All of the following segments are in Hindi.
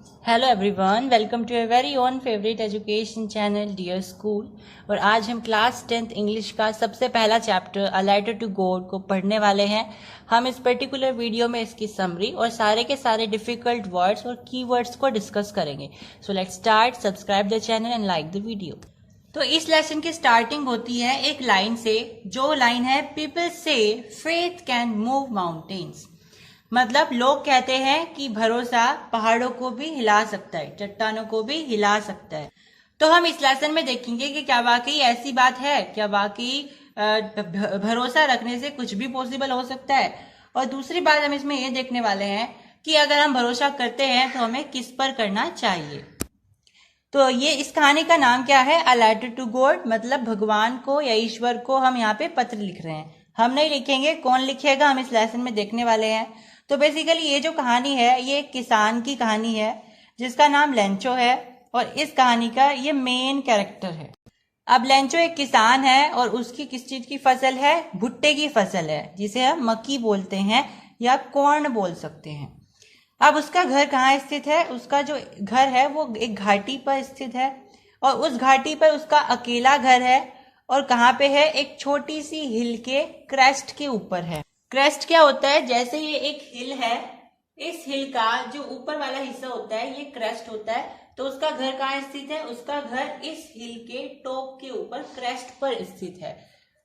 Hello everyone, welcome to your very own favourite education channel dear school. और आज हम क्लास 10th इंग्लिश का सबसे पहला chapter a letter to God को पढ़ने वाले हैं। हम इस पर्टिकुलर वीडियो में इसकी समरी और सारे के सारे डिफिकल्ट वर्ड्स और कीवर्ड्स को डिस्कस करेंगे। So let's start. Subscribe the channel and like the video. तो इस लेसन की स्टार्टिंग होती है एक लाइन से, जो लाइन है पीपल से फेथ कैन मूव माउंटेन्स। मतलब लोग कहते हैं कि भरोसा पहाड़ों को भी हिला सकता है, चट्टानों को भी हिला सकता है। तो हम इस लेसन में देखेंगे कि क्या वाकई ऐसी बात है, क्या वाकई भरोसा रखने से कुछ भी पॉसिबल हो सकता है। और दूसरी बात हम इसमें ये देखने वाले हैं कि अगर हम भरोसा करते हैं तो हमें किस पर करना चाहिए। तो ये इस कहानी का नाम क्या है? A letter to God. मतलब भगवान को या ईश्वर को हम यहाँ पे पत्र लिख रहे हैं। हम नहीं लिखेंगे, कौन लिखेगा हम इस लेसन में देखने वाले हैं। तो बेसिकली ये जो कहानी है ये एक किसान की कहानी है जिसका नाम लेंचो है, और इस कहानी का ये मेन कैरेक्टर है। अब लेंचो एक किसान है और उसकी किस चीज की फसल है? भुट्टे की फसल है, जिसे हम मक्की बोलते हैं या कॉर्न बोल सकते हैं। अब उसका घर कहाँ स्थित है? उसका जो घर है वो एक घाटी पर स्थित है, और उस घाटी पर उसका अकेला घर है। और कहाँ पे है? एक छोटी सी हिल के क्रेस्ट के ऊपर है। क्रेस्ट क्या होता है? जैसे ये एक हिल है, इस हिल का जो ऊपर वाला हिस्सा होता है ये क्रेस्ट होता है। तो उसका घर कहाँ स्थित है? उसका घर इस हिल के टॉप के ऊपर क्रेस्ट पर स्थित है।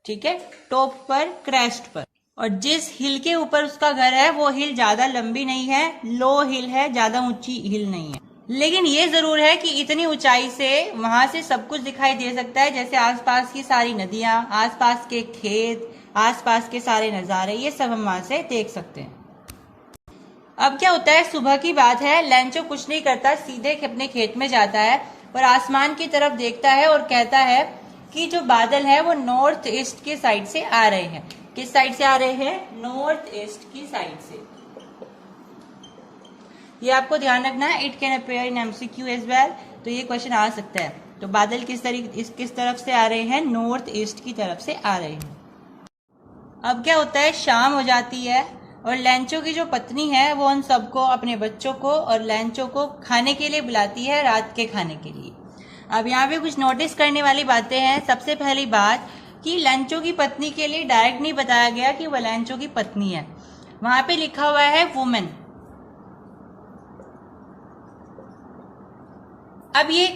ठीक है, टॉप पर, क्रेस्ट पर। और जिस हिल के ऊपर उसका घर है वो हिल ज्यादा लंबी नहीं है, लो हिल है, ज्यादा ऊंची हिल नहीं है। लेकिन ये जरूर है कि इतनी ऊंचाई से वहां से सब कुछ दिखाई दे सकता है, जैसे आसपास की सारी नदियां, आसपास के खेत, आसपास के सारे नजारे, ये सब हम वहां से देख सकते हैं। अब क्या होता है, सुबह की बात है, लेंचो कुछ नहीं करता, सीधे अपने खेत में जाता है और आसमान की तरफ देखता है और कहता है कि जो बादल है वो नॉर्थ ईस्ट की साइड से आ रहे हैं। किस साइड से आ रहे हैं? नॉर्थ ईस्ट की साइड से। ये आपको ध्यान रखना है, it can appear in MCQ as well. तो ये क्वेश्चन आ सकता है। तो बादल किस तरफ से आ रहे हैं? नॉर्थ ईस्ट की तरफ से आ रहे हैं। अब क्या होता है, शाम हो जाती है और लेंचो की जो पत्नी है वो उन सबको, अपने बच्चों को और लेंचो को खाने के लिए बुलाती है, रात के खाने के लिए। अब यहाँ पे कुछ नोटिस करने वाली बातें हैं। सबसे पहली बात कि लेंचो की पत्नी के लिए डायरेक्ट नहीं बताया गया कि वो लेंचो की पत्नी है, वहां पे लिखा हुआ है वुमेन। अब ये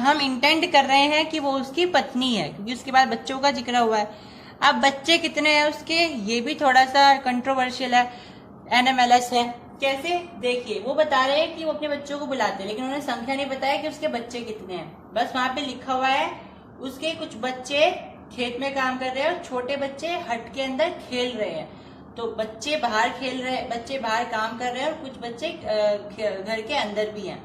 हम इंटेंड कर रहे हैं कि वो उसकी पत्नी है, क्योंकि उसके बाद बच्चों का जिक्र हुआ है। अब बच्चे कितने हैं उसके, ये भी थोड़ा सा कंट्रोवर्शियल है, एनएमएलएस है। कैसे? देखिए, वो बता रहे हैं कि वो अपने बच्चों को बुलाते हैं, लेकिन उन्होंने संख्या नहीं बताया कि उसके बच्चे कितने हैं। बस वहां पे लिखा हुआ है उसके कुछ बच्चे खेत में काम कर रहे हैं और छोटे बच्चे हट के अंदर खेल रहे हैं। तो बच्चे बाहर खेल रहे हैं, बच्चे बाहर काम कर रहे हैं, और कुछ बच्चे घर के अंदर भी हैं।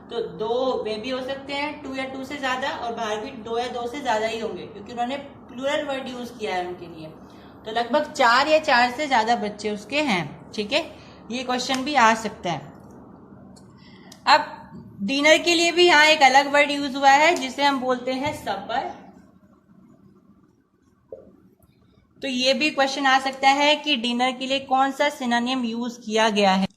तो दो वे भी हो सकते हैं, 2 या 2 से ज्यादा, और बाहर भी 2 या 2 से ज्यादा ही होंगे, क्योंकि उन्होंने प्लूरल वर्ड यूज किया है उनके लिए। तो लगभग 4 या 4 से ज्यादा बच्चे उसके हैं। ठीक है, ये क्वेश्चन भी आ सकता है। अब डिनर के लिए भी यहाँ एक अलग वर्ड यूज हुआ है जिसे हम बोलते हैं सपर। तो ये भी क्वेश्चन आ सकता है कि डिनर के लिए कौन सा सिनोनिम यूज किया गया है।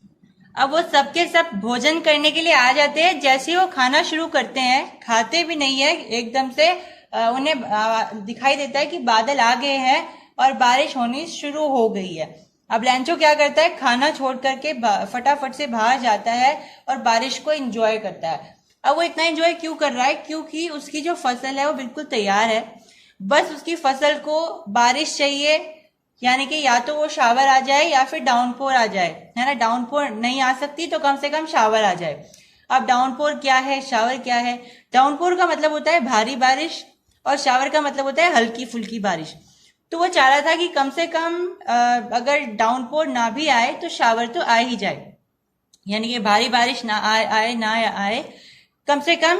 अब वो सबके सब भोजन करने के लिए आ जाते हैं। जैसे ही वो खाना शुरू करते हैं, खाते भी नहीं है, एकदम से उन्हें दिखाई देता है कि बादल आ गए हैं और बारिश होनी शुरू हो गई है। अब लेंचो क्या करता है, खाना छोड़ करके फटाफट से बाहर जाता है और बारिश को एंजॉय करता है। अब वो इतना एंजॉय क्यों कर रहा है? क्योंकि उसकी जो फसल है वो बिल्कुल तैयार है, बस उसकी फसल को बारिश चाहिए, यानी कि या तो वो शावर आ जाए या फिर डाउनपोर आ जाए, है ना। डाउनपोर नहीं आ सकती तो कम से कम शावर आ जाए। अब डाउनपोर क्या है, शावर क्या है? डाउनपोर का मतलब होता है भारी बारिश, और शावर का मतलब होता है हल्की फुल्की बारिश। तो वो चाह रहा था कि कम से कम अगर डाउनपोर ना भी आए तो शावर तो आ ही जाए, यानी कि भारी बारिश ना आए ना आए, कम से कम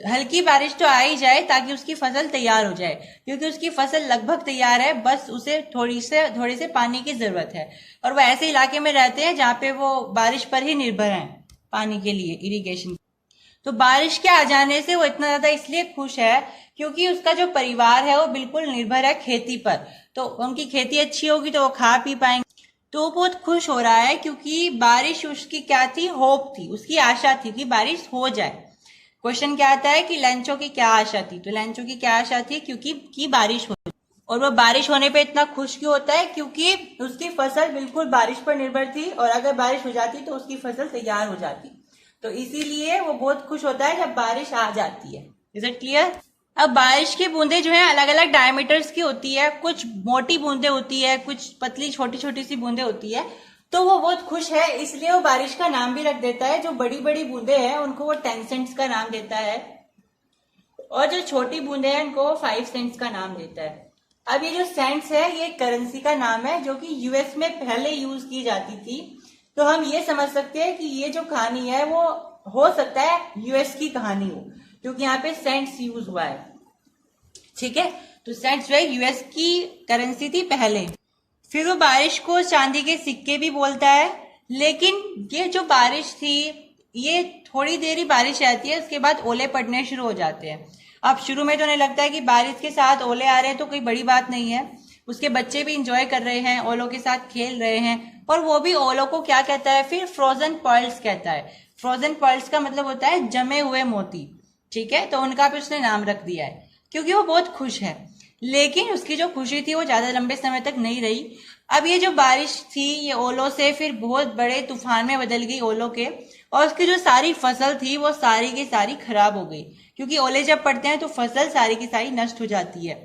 हल्की बारिश तो आ ही जाए, ताकि उसकी फसल तैयार हो जाए। क्योंकि उसकी फसल लगभग तैयार है, बस उसे थोड़ी से पानी की जरूरत है। और वो ऐसे इलाके में रहते हैं जहाँ पे वो बारिश पर ही निर्भर हैं पानी के लिए, इरिगेशन। तो बारिश के आ जाने से वो इतना ज्यादा इसलिए खुश है क्योंकि उसका जो परिवार है वो बिल्कुल निर्भर है खेती पर। तो उनकी खेती अच्छी होगी तो वो खा पी पाएंगे। तो वो बहुत खुश हो रहा है क्योंकि बारिश उसकी क्या थी, होप थी, उसकी आशा थी कि बारिश हो जाए। क्वेश्चन क्या आता है कि लेंचो की क्या आशा थी, तो लेंचो की क्या आशा थी क्योंकि बारिश हो, और वो बारिश होने पे इतना खुश क्यों होता है, क्योंकि उसकी फसल बिल्कुल बारिश पर निर्भर थी और अगर बारिश हो जाती तो उसकी फसल तैयार हो जाती, तो इसीलिए वो बहुत खुश होता है जब बारिश आ जाती है। Is it clear? अब बारिश की बूंदें जो है अलग अलग डायमीटर्स की होती है, कुछ मोटी बूंदें होती है, कुछ पतली छोटी छोटी सी बूंदें होती है, तो वो बहुत खुश है इसलिए वो बारिश का नाम भी रख देता है। जो बड़ी बड़ी बूंदें हैं उनको वो 10 सेंट्स का नाम देता है और जो छोटी बूंदें हैं उनको वो 5 सेंट्स का नाम देता है। अब ये जो सेंट्स है ये करेंसी का नाम है जो कि यूएस में पहले यूज की जाती थी, तो हम ये समझ सकते हैं कि ये जो कहानी है वो हो सकता है यूएस की कहानी हो, क्योंकि यहाँ पे सेंट्स यूज हुआ है। ठीक है, तो सेंट्स जो है यूएस की करेंसी थी पहले। फिर वो बारिश को चांदी के सिक्के भी बोलता है, लेकिन ये जो बारिश थी ये थोड़ी देर ही बारिश रहती है, उसके बाद ओले पड़ने शुरू हो जाते हैं। अब शुरू में तो उन्हें लगता है कि बारिश के साथ ओले आ रहे हैं तो कोई बड़ी बात नहीं है, उसके बच्चे भी इंजॉय कर रहे हैं, ओलों के साथ खेल रहे हैं, और वो भी ओलों को क्या कहता है फिर, फ्रोजन पर्ल्स कहता है। फ्रोजन पर्ल्स का मतलब होता है जमे हुए मोती। ठीक है, तो उनका भी उसने नाम रख दिया है क्योंकि वो बहुत खुश है। लेकिन उसकी जो खुशी थी वो ज्यादा लंबे समय तक नहीं रही। अब ये जो बारिश थी ये ओलों से फिर बहुत बड़े तूफान में बदल गई ओलों के, और उसकी जो सारी फसल थी वो सारी की सारी खराब हो गई, क्योंकि ओले जब पड़ते हैं तो फसल सारी की सारी नष्ट हो जाती है।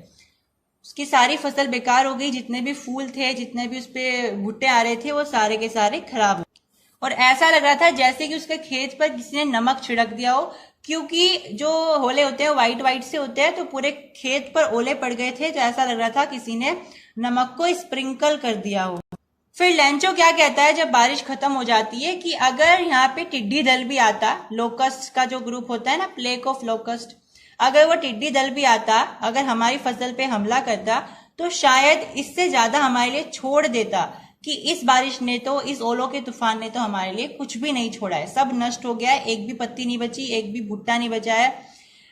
उसकी सारी फसल बेकार हो गई, जितने भी फूल थे, जितने भी उस पे भुट्टे आ रहे थे वो सारे के सारे खराब हो गए, और ऐसा लग रहा था जैसे कि उसके खेत पर किसी ने नमक छिड़क दिया हो, क्योंकि जो ओले होते हैं व्हाइट व्हाइट से होते हैं, तो पूरे खेत पर ओले पड़ गए थे, तो ऐसा लग रहा था किसी ने नमक को स्प्रिंकल कर दिया हो। फिर लेंचो क्या कहता है जब बारिश खत्म हो जाती है कि अगर यहाँ पे टिड्डी दल भी आता, लोकस्ट का जो ग्रुप होता है ना, प्लेग ऑफ लोकस्ट, अगर वो टिड्डी दल भी आता, अगर हमारी फसल पे हमला करता, तो शायद इससे ज्यादा हमारे लिए छोड़ देता कि इस बारिश ने तो, इस ओलों के तूफान ने तो हमारे लिए कुछ भी नहीं छोड़ा है, सब नष्ट हो गया है, एक भी पत्ती नहीं बची, एक भी भुट्टा नहीं बचा है।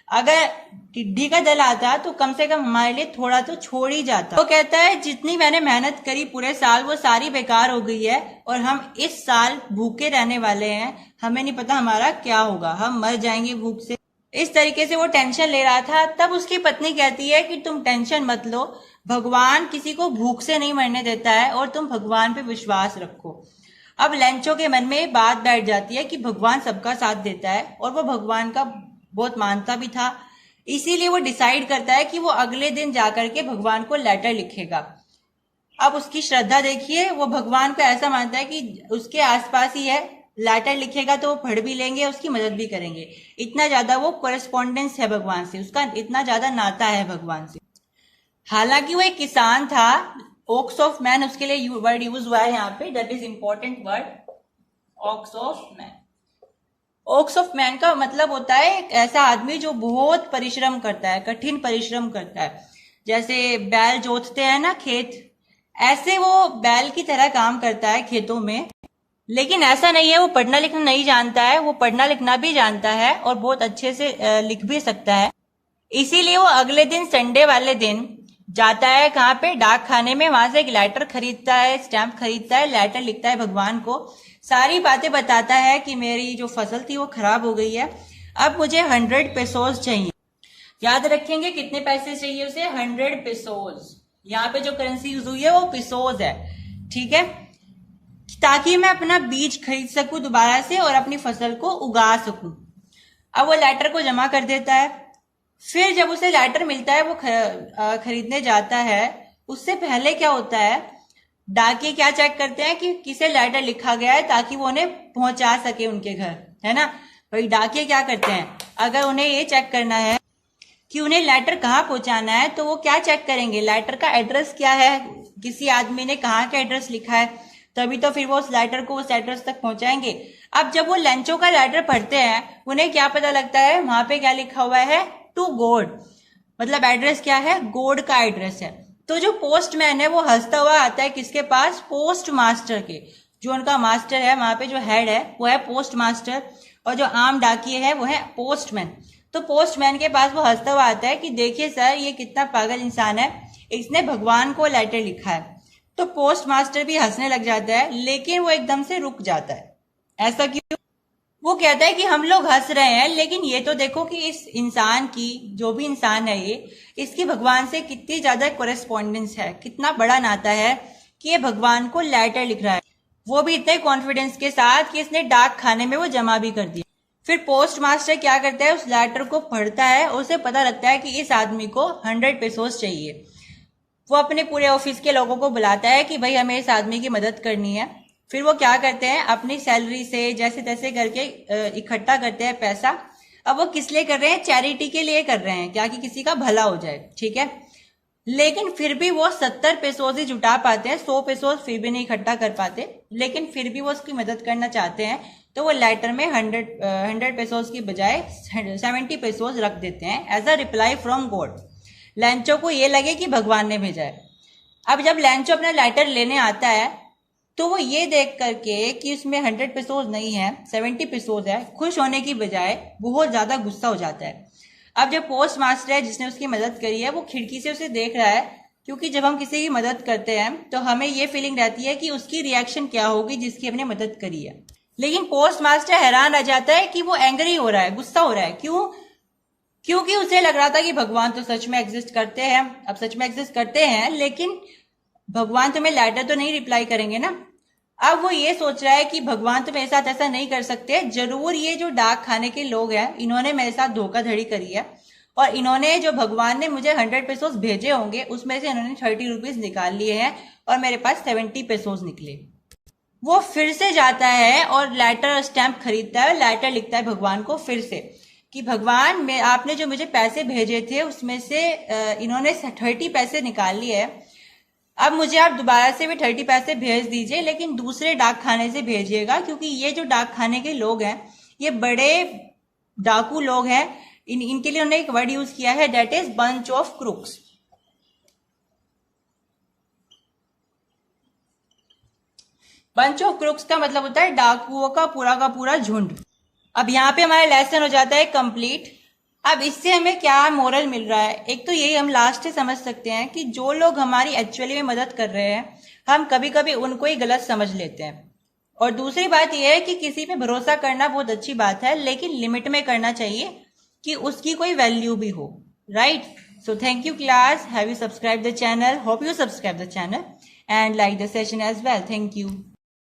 अगर टिड्डी का दल आता तो कम से कम हमारे लिए थोड़ा तो छोड़ ही जाता। वो कहता है जितनी मैंने मेहनत करी पूरे साल वो सारी बेकार हो गई है, और हम इस साल भूखे रहने वाले हैं, हमें नहीं पता हमारा क्या होगा, हम मर जाएंगे भूख से। इस तरीके से वो टेंशन ले रहा था। तब उसकी पत्नी कहती है कि तुम टेंशन मत लो, भगवान किसी को भूख से नहीं मरने देता है, और तुम भगवान पे विश्वास रखो। अब लेंचो के मन में बात बैठ जाती है कि भगवान सबका साथ देता है, और वो भगवान का बहुत मानता भी था, इसीलिए वो डिसाइड करता है कि वो अगले दिन जाकर के भगवान को लेटर लिखेगा। अब उसकी श्रद्धा देखिए, वो भगवान को ऐसा मानता है कि उसके आसपास ही है, लेटर लिखेगा तो वो पढ़ भी लेंगे, उसकी मदद भी करेंगे। इतना ज्यादा वो कोरेस्पॉन्डेंस है भगवान से, उसका इतना ज्यादा नाता है भगवान से। हालांकि वो एक किसान था, ओक्स ऑफ मैन उसके लिए वर्ड यूज हुआ है यहाँ पे, that is important word, oaks of man. Oaks of man का मतलब होता है एक ऐसा आदमी जो बहुत परिश्रम करता है, कठिन परिश्रम करता है। जैसे बैल जोतते हैं ना खेत, ऐसे वो बैल की तरह काम करता है खेतों में। लेकिन ऐसा नहीं है वो पढ़ना लिखना नहीं जानता है, वो पढ़ना लिखना भी जानता है और बहुत अच्छे से लिख भी सकता है। इसीलिए वो अगले दिन संडे वाले दिन जाता है कहाँ पे, डाक खाने में, वहां से एक लेटर खरीदता है, स्टैम्प खरीदता है, लेटर लिखता है भगवान को, सारी बातें बताता है कि मेरी जो फसल थी वो खराब हो गई है, अब मुझे 100 पेसोस चाहिए। याद रखेंगे कितने पैसे चाहिए उसे, 100 पेसोस। यहाँ पे जो करेंसी यूज हुई है वो पेसोस है, ठीक है, ताकि मैं अपना बीज खरीद सकूं दोबारा से और अपनी फसल को उगा सकूं। अब वो लेटर को जमा कर देता है। फिर जब उसे लेटर मिलता है वो खरीदने जाता है, उससे पहले क्या होता है, डाकिये क्या चेक करते हैं कि किसे लेटर लिखा गया है ताकि वो उन्हें पहुंचा सके उनके घर, है ना। भाई डाकिये क्या करते हैं, अगर उन्हें ये चेक करना है कि उन्हें लेटर कहाँ पहुंचाना है, तो वो क्या चेक करेंगे, लेटर का एड्रेस क्या है, किसी आदमी ने कहाँ का एड्रेस लिखा है, तभी तो फिर वो उस लेटर को उस एड्रेस तक पहुंचाएंगे। अब जब वो लेंचो का लेटर पढ़ते हैं, उन्हें क्या पता लगता है, वहां पे क्या लिखा हुआ है, टू गोड, मतलब एड्रेस क्या है, गोड का एड्रेस है। तो जो पोस्टमैन है वो हंसता हुआ आता है किसके पास, पोस्ट मास्टर के। जो उनका मास्टर है वहां पे, जो हेड है वो है पोस्ट मास्टर, और जो आम डाकिये है वो है पोस्टमैन। तो पोस्टमैन के पास वो हंसता हुआ आता है कि देखिए सर, ये कितना पागल इंसान है, इसने भगवान को लेटर लिखा है। तो पोस्ट मास्टर भी हंसने लग जाता है, लेकिन वो एकदम से रुक जाता है। ऐसा क्यों? वो कहता है कि हम लोग हंस रहे हैं, लेकिन ये तो देखो कि इस इंसान की, जो भी इंसान है ये, इसकी भगवान से कितनी ज्यादा कोरेस्पॉन्डेंस है, कितना बड़ा नाता है कि ये भगवान को लेटर लिख रहा है, वो भी इतने कॉन्फिडेंस के साथ कि इसने डाक खाने में वो जमा भी कर दिया। फिर पोस्ट मास्टर क्या करता है, उस लेटर को पढ़ता है, उसे पता लगता है कि इस आदमी को 100 पेसोस चाहिए। वो अपने पूरे ऑफिस के लोगों को बुलाता है कि भाई हमें इस आदमी की मदद करनी है। फिर वो क्या करते हैं, अपनी सैलरी से जैसे तैसे करके इकट्ठा करते हैं पैसा। अब वो किस लिए कर रहे हैं? चैरिटी के लिए कर रहे हैं, क्या कि किसी का भला हो जाए, ठीक है। लेकिन फिर भी वो 70 पेसोस ही जुटा पाते हैं, 100 पेसोस फिर भी नहीं इकट्ठा कर पाते, लेकिन फिर भी वो उसकी मदद करना चाहते हैं। तो वो लेटर में 100 पेसोस की बजाय 70 पेसोस रख देते हैं as a reply from God. लैंचो को ये लगे कि भगवान ने भेजा है। अब जब लैंचो अपना लेटर लेने आता है, तो वो ये देख करके कि उसमें 100 पेसोस नहीं है, 70 पेसोस है, खुश होने की बजाय बहुत ज्यादा गुस्सा हो जाता है। अब जो पोस्ट मास्टर है जिसने उसकी मदद करी है, वो खिड़की से उसे देख रहा है, क्योंकि जब हम किसी की मदद करते हैं तो हमें ये फीलिंग रहती है कि उसकी रिएक्शन क्या होगी जिसकी हमने मदद करी है। लेकिन पोस्ट मास्टर हैरान रह जाता है कि वो एंग्री हो रहा है, गुस्सा हो रहा है। क्यों? क्योंकि उसे लग रहा था कि भगवान तो सच में एग्जिस्ट करते हैं। अब सच में एग्जिस्ट करते हैं, लेकिन भगवान तुम्हें लेटर तो नहीं रिप्लाई करेंगे ना। अब वो ये सोच रहा है कि भगवान तो मेरे साथ ऐसा नहीं कर सकते, जरूर ये जो डाक खाने के लोग हैं इन्होंने मेरे साथ धोखाधड़ी करी है, और इन्होंने जो भगवान ने मुझे 100 पेसोस भेजे होंगे उसमें से इन्होंने 30 रुपीज निकाल लिए हैं और मेरे पास 70 पेसोस निकले। वो फिर से जाता है और लेटर स्टैंप खरीदता है, लेटर लिखता है भगवान को फिर से कि भगवान में आपने जो मुझे पैसे भेजे थे उसमें से इन्होंने 30 पैसे निकाल लिए है। अब मुझे आप दोबारा से भी 30 पैसे भेज दीजिए, लेकिन दूसरे डाक खाने से भेजिएगा, क्योंकि ये जो डाक खाने के लोग हैं ये बड़े डाकू लोग हैं। इनके लिए उन्होंने एक वर्ड यूज किया है, that is bunch of crooks. Bunch of crooks का मतलब होता है डाकुओं का पूरा झुंड। अब यहाँ पे हमारा लेसन हो जाता है कंप्लीट। अब इससे हमें क्या मोरल मिल रहा है? एक तो यही हम लास्ट से समझ सकते हैं कि जो लोग हमारी एक्चुअली में मदद कर रहे हैं, हम कभी कभी उनको ही गलत समझ लेते हैं। और दूसरी बात यह है कि किसी पे भरोसा करना बहुत अच्छी बात है, लेकिन लिमिट में करना चाहिए कि उसकी कोई वैल्यू भी हो, right? So thank you class, have you subscribe the channel, hope you subscribe the channel and like the session as well. Thank you.